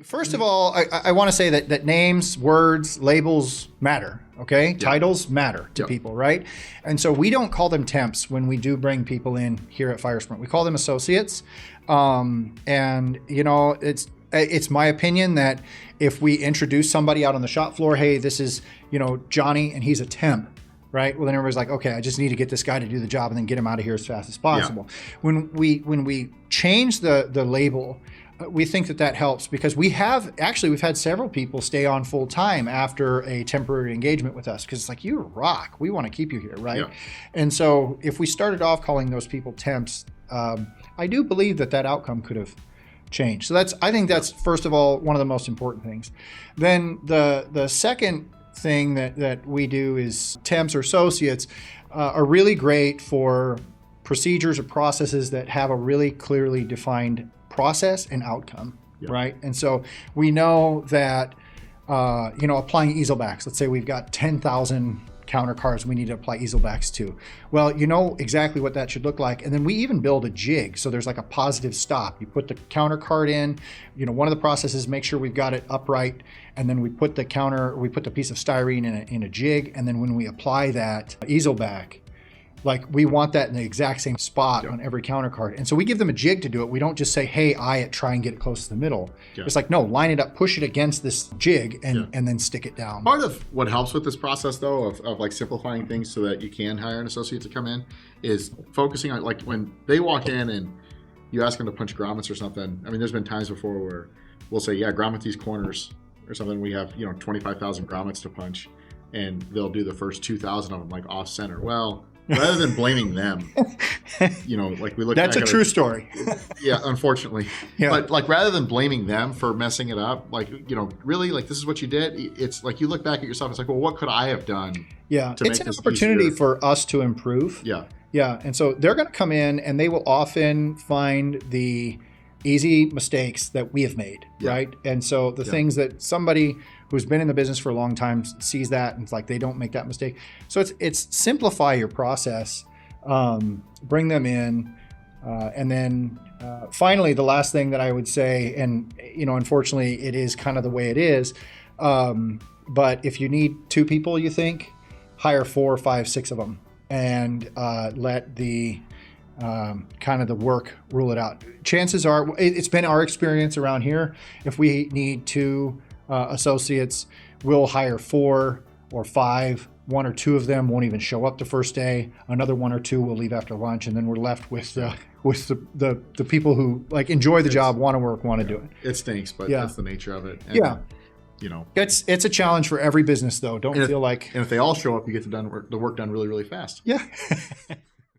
First of all, I want to say that names, words, labels matter, okay? Yeah. Titles matter to Yep. people, right? And so we don't call them temps when we do bring people in here at FireSprint. We call them associates. And, you know, it's my opinion that if we introduce somebody out on the shop floor, hey, this is, you know, Johnny, and he's a temp, right? Well, then everybody's like, okay, I just need to get this guy to do the job and then get him out of here as fast as possible. Yeah. When we change the label, we think that helps because we've had several people stay on full time after a temporary engagement with us because it's like, you rock, we want to keep you here, right? Yeah. And so if we started off calling those people temps, I do believe that outcome could have changed. So I think that's first of all one of the most important things. Then the second thing that we do is temps or associates are really great for procedures or processes that have a really clearly defined process and outcome, right? And so we know that, applying easel backs, let's say we've got 10,000 counter cards we need to apply easel backs to. Well, you know exactly what that should look like. And then we even build a jig. So there's like a positive stop. You put the counter card in, one of the processes, make sure we've got it upright. And then we put the piece of styrene in a jig. And then when we apply that easel back, like we want that in the exact same spot on every counter card. And so we give them a jig to do it. We don't just say, hey, try and get it close to the middle. Yeah. It's like, no, line it up, push it against this jig and then stick it down. Part of what helps with this process though, of like simplifying things so that you can hire an associate to come in is focusing on like when they walk in and you ask them to punch grommets or something. I mean, there's been times before where we'll say, yeah, grommet these corners or something. We have, 25,000 grommets to punch and they'll do the first 2,000 of them like off center. Well, rather than blaming them, like we look. That's a true story. Yeah, unfortunately. Yeah. But like rather than blaming them for messing it up, like really, like this is what you did. It's like you look back at yourself. It's like, well, what could I have done? Yeah, it's an opportunity for us to improve. Yeah, yeah, and so they're going to come in and they will often find the easy mistakes that we have made, right? And so the things that somebody who's been in the business for a long time sees that and it's like they don't make that mistake. So it's simplify your process, bring them in, and then finally the last thing that I would say, and unfortunately it is kind of the way it is, but if you need 2 people, you think, hire 4, 5, 6 of them and let the kind of the work rule it out. Chances are, it's been our experience around here, if we need 2 associates, we'll hire 4 or 5. 1 or 2 of them won't even show up the first day. Another 1 or 2 will leave after lunch, and then we're left with the people who like enjoy the job, want to work, want to do it. It stinks, but that's the nature of it. And, it's a challenge for every business though. Don't feel like. And if they all show up, you get the work done really, really fast. Yeah.